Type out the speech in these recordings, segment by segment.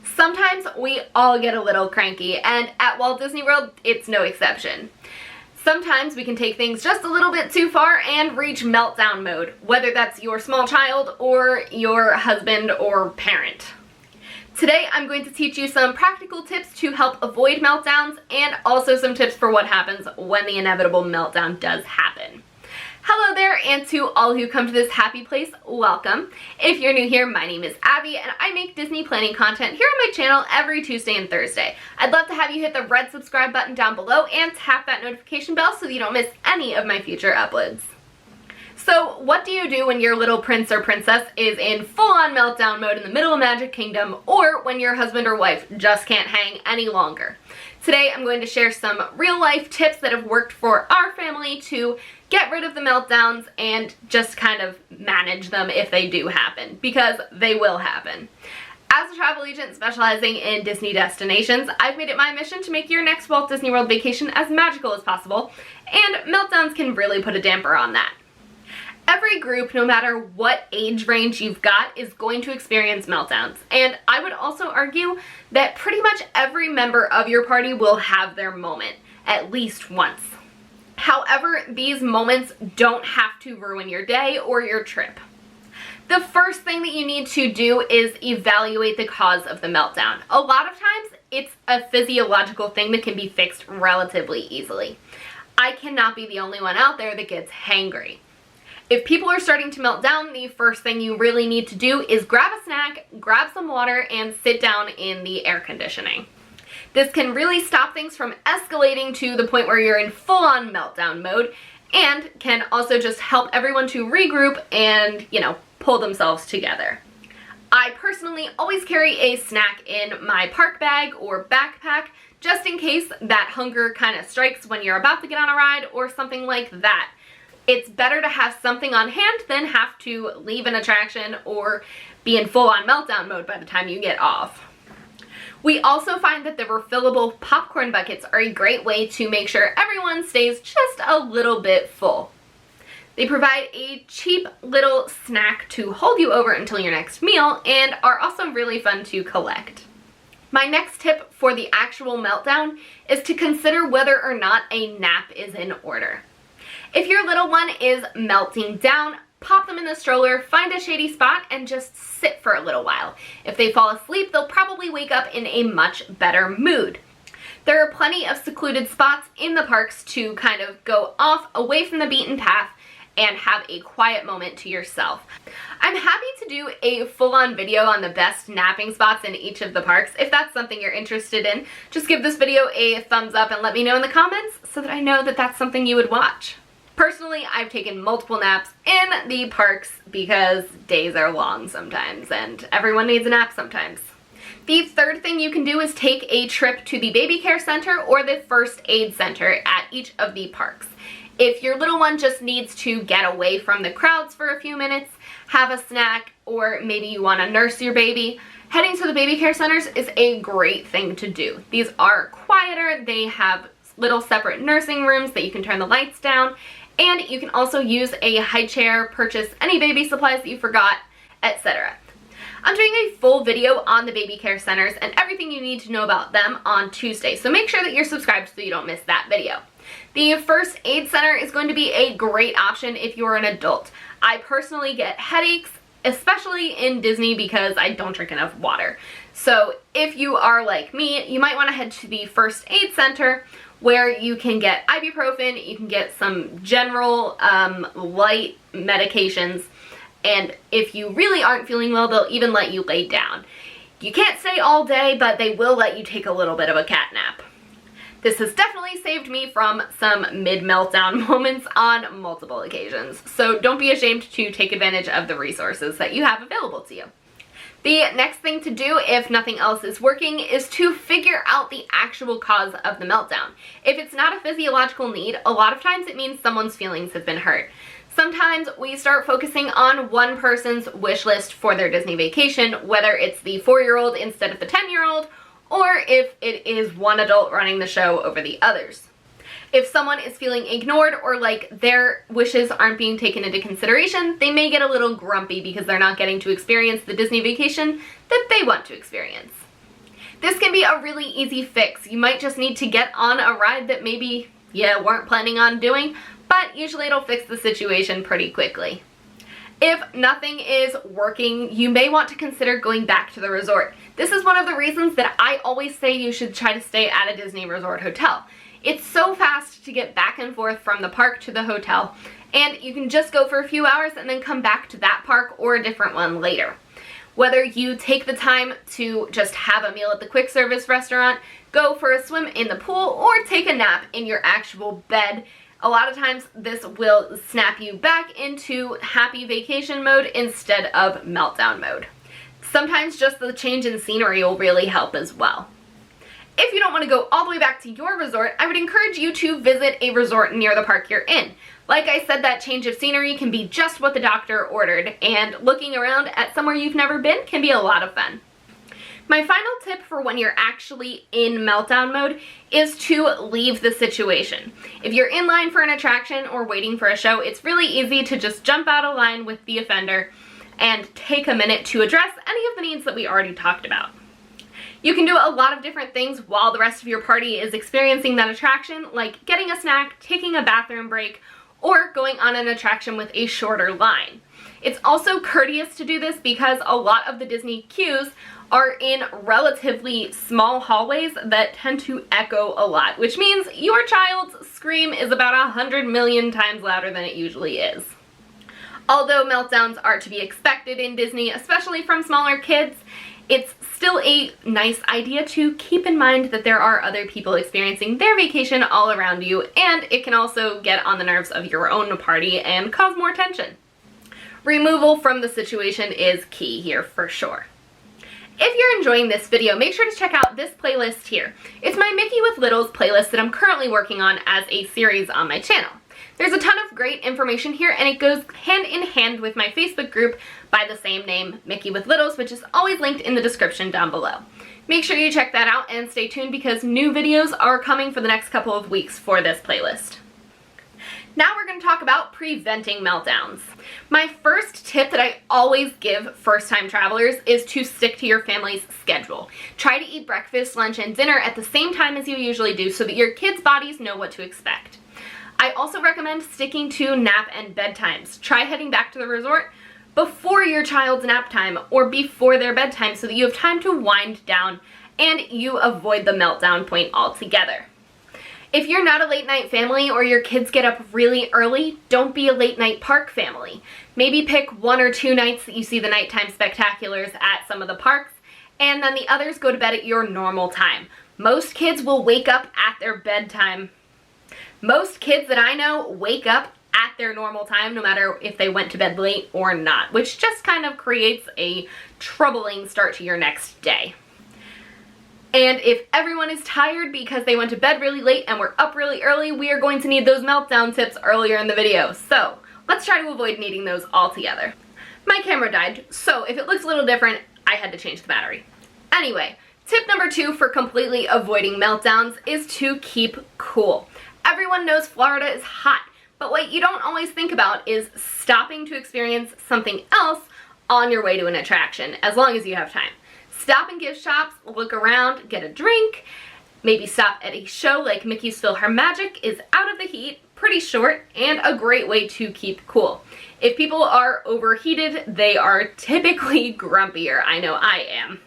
Sometimes we all get a little cranky, and at Walt Disney World, it's no exception. Sometimes we can take things just a little bit too far and reach meltdown mode, whether that's your small child or your husband or parent. Today, I'm going to teach you some practical tips to help avoid meltdowns and also some tips for what happens when the inevitable meltdown does happen. Hello there, and to all who come to this happy place, welcome. If you're new here, my name is Abby, and I make Disney planning content here on my channel every Tuesday and Thursday. I'd love to have you hit the red subscribe button down below and tap that notification bell so that you don't miss any of my future uploads. So, what do you do when your little prince or princess is in full-on meltdown mode in the middle of Magic Kingdom, or when your husband or wife just can't hang any longer? Today, I'm going to share some real-life tips that have worked for our family to get rid of the meltdowns and just kind of manage them if they do happen, because they will happen. As a travel agent specializing in Disney destinations, I've made it my mission to make your next Walt Disney World vacation as magical as possible, and meltdowns can really put a damper on that. Every group, no matter what age range you've got, is going to experience meltdowns. And I would also argue that pretty much every member of your party will have their moment, at least once. However, these moments don't have to ruin your day or your trip. The first thing that you need to do is evaluate the cause of the meltdown. A lot of times, it's a physiological thing that can be fixed relatively easily. I cannot be the only one out there that gets hangry. If people are starting to melt down, the first thing you really need to do is grab a snack, grab some water, and sit down in the air conditioning. This can really stop things from escalating to the point where you're in full-on meltdown mode, and can also just help everyone to regroup and, pull themselves together. I personally always carry a snack in my park bag or backpack, just in case that hunger kind of strikes when you're about to get on a ride or something like that. It's better to have something on hand than have to leave an attraction or be in full-on meltdown mode by the time you get off. We also find that the refillable popcorn buckets are a great way to make sure everyone stays just a little bit full. They provide a cheap little snack to hold you over until your next meal and are also really fun to collect. My next tip for the actual meltdown is to consider whether or not a nap is in order. If your little one is melting down, pop them in the stroller, find a shady spot, and just sit for a little while. If they fall asleep, they'll probably wake up in a much better mood. There are plenty of secluded spots in the parks to kind of go off away from the beaten path and have a quiet moment to yourself. I'm happy to do a full-on video on the best napping spots in each of the parks. If that's something you're interested in, just give this video a thumbs up and let me know in the comments so that I know that that's something you would watch. Personally, I've taken multiple naps in the parks because days are long sometimes and everyone needs a nap sometimes. The third thing you can do is take a trip to the baby care center or the first aid center at each of the parks. If your little one just needs to get away from the crowds for a few minutes, have a snack, or maybe you want to nurse your baby, heading to the baby care centers is a great thing to do. These are quieter, they have little separate nursing rooms that you can turn the lights down, and you can also use a high chair, purchase any baby supplies that you forgot, etc. I'm doing a full video on the baby care centers and everything you need to know about them on Tuesday, so make sure that you're subscribed so you don't miss that video. The first aid center is going to be a great option if you're an adult. I personally get headaches, especially in Disney, because I don't drink enough water. So if you are like me, you might want to head to the first aid center where you can get ibuprofen, you can get some general light medications, and if you really aren't feeling well, they'll even let you lay down. You can't stay all day, but they will let you take a little bit of a cat nap. This has definitely saved me from some mid-meltdown moments on multiple occasions, so don't be ashamed to take advantage of the resources that you have available to you. The next thing to do, if nothing else is working, is to figure out the actual cause of the meltdown. If it's not a physiological need, a lot of times it means someone's feelings have been hurt. Sometimes we start focusing on one person's wish list for their Disney vacation, whether it's the 4-year-old instead of the 10-year-old, or if it is one adult running the show over the others. If someone is feeling ignored or like their wishes aren't being taken into consideration, they may get a little grumpy because they're not getting to experience the Disney vacation that they want to experience. This can be a really easy fix. You might just need to get on a ride that maybe you weren't planning on doing, but usually it'll fix the situation pretty quickly. If nothing is working, you may want to consider going back to the resort. This is one of the reasons that I always say you should try to stay at a Disney Resort hotel. It's so fast to get back and forth from the park to the hotel, and you can just go for a few hours and then come back to that park or a different one later. Whether you take the time to just have a meal at the quick service restaurant, go for a swim in the pool, or take a nap in your actual bed, a lot of times this will snap you back into happy vacation mode instead of meltdown mode. Sometimes just the change in scenery will really help as well. If you don't want to go all the way back to your resort, I would encourage you to visit a resort near the park you're in. Like I said, that change of scenery can be just what the doctor ordered, and looking around at somewhere you've never been can be a lot of fun. My final tip for when you're actually in meltdown mode is to leave the situation. If you're in line for an attraction or waiting for a show, it's really easy to just jump out of line with the offender and take a minute to address any of the needs that we already talked about. You can do a lot of different things while the rest of your party is experiencing that attraction, like getting a snack, taking a bathroom break, or going on an attraction with a shorter line. It's also courteous to do this because a lot of the Disney queues are in relatively small hallways that tend to echo a lot, which means your child's scream is about 100 million times louder than it usually is. Although meltdowns are to be expected in Disney, especially from smaller kids, it's still a nice idea to keep in mind that there are other people experiencing their vacation all around you, and it can also get on the nerves of your own party and cause more tension. Removal from the situation is key here for sure. If you're enjoying this video, make sure to check out this playlist here. It's my Mickey with Littles playlist that I'm currently working on as a series on my channel. There's a ton of great information here, and it goes hand in hand with my Facebook group by the same name, Mickey with Littles, which is always linked in the description down below. Make sure you check that out and stay tuned because new videos are coming for the next couple of weeks for this playlist. Now we're going to talk about preventing meltdowns. My first tip that I always give first-time travelers is to stick to your family's schedule. Try to eat breakfast, lunch, and dinner at the same time as you usually do so that your kids' bodies know what to expect. I also recommend sticking to nap and bedtimes. Try heading back to the resort before your child's nap time or before their bedtime so that you have time to wind down and you avoid the meltdown point altogether. If you're not a late night family or your kids get up really early, don't be a late night park family. Maybe pick 1 or 2 nights that you see the nighttime spectaculars at some of the parks, and then the others go to bed at your normal time. Most kids will wake up at their bedtime. Most kids that I know wake up at their normal time no matter if they went to bed late or not, which just kind of creates a troubling start to your next day. And if everyone is tired because they went to bed really late and were up really early, we are going to need those meltdown tips earlier in the video. So let's try to avoid needing those altogether. My camera died, so if it looks a little different, I had to change the battery. Anyway, tip number 2 for completely avoiding meltdowns is to keep cool. Everyone knows Florida is hot, but what you don't always think about is stopping to experience something else on your way to an attraction, as long as you have time. Stop in gift shops, look around, get a drink, maybe stop at a show like Mickey's PhilharMagic is out of the heat, pretty short, and a great way to keep cool. If people are overheated, they are typically grumpier. I know I am.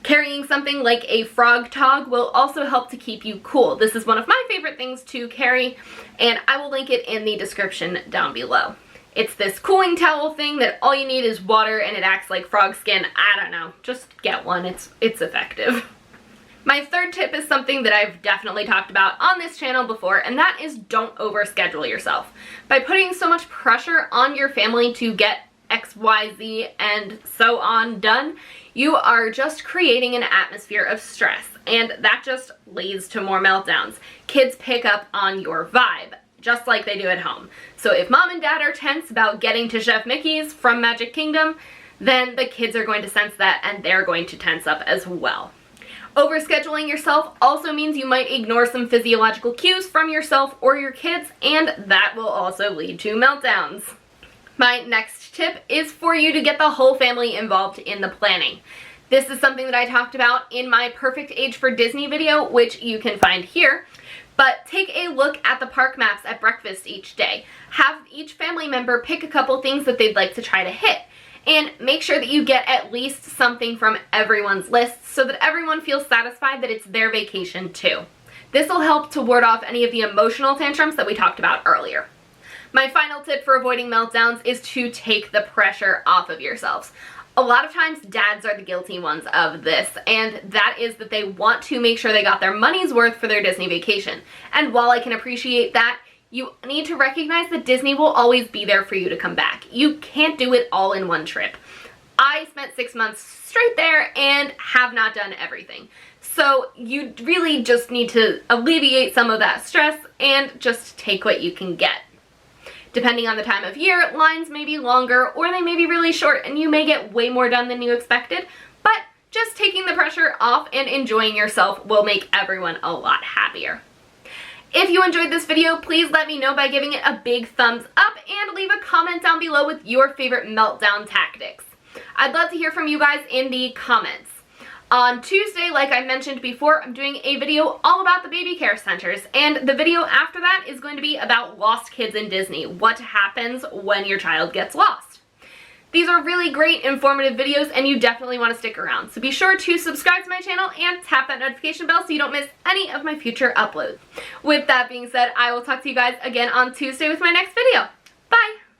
Carrying something like a frog tog will also help to keep you cool. This is one of my favorite things to carry, and I will link it in the description down below. It's this cooling towel thing that all you need is water and it acts like frog skin. I don't know, just get one, it's effective. My third tip is something that I've definitely talked about on this channel before, and that is don't overschedule yourself. By putting so much pressure on your family to get X, Y, Z, and so on done, you are just creating an atmosphere of stress, and that just leads to more meltdowns. Kids pick up on your vibe, just like they do at home. So if mom and dad are tense about getting to Chef Mickey's from Magic Kingdom, then the kids are going to sense that and they're going to tense up as well. Overscheduling yourself also means you might ignore some physiological cues from yourself or your kids, and that will also lead to meltdowns. My next tip is for you to get the whole family involved in the planning. This is something that I talked about in my Perfect Age for Disney video, which you can find here. But take a look at the park maps at breakfast each day. Have each family member pick a couple things that they'd like to try to hit. And make sure that you get at least something from everyone's list so that everyone feels satisfied that it's their vacation too. This will help to ward off any of the emotional tantrums that we talked about earlier. My final tip for avoiding meltdowns is to take the pressure off of yourselves. A lot of times dads are the guilty ones of this, and that is that they want to make sure they got their money's worth for their Disney vacation. And while I can appreciate that, you need to recognize that Disney will always be there for you to come back. You can't do it all in one trip. I spent 6 months straight there and have not done everything. So you really just need to alleviate some of that stress and just take what you can get. Depending on the time of year, lines may be longer or they may be really short and you may get way more done than you expected, but just taking the pressure off and enjoying yourself will make everyone a lot happier. If you enjoyed this video, please let me know by giving it a big thumbs up and leave a comment down below with your favorite meltdown tactics. I'd love to hear from you guys in the comments. On Tuesday, like I mentioned before, I'm doing a video all about the baby care centers, and the video after that is going to be about lost kids in Disney, what happens when your child gets lost. These are really great informative videos and you definitely want to stick around, so be sure to subscribe to my channel and tap that notification bell so you don't miss any of my future uploads. With that being said, I will talk to you guys again on Tuesday with my next video. Bye!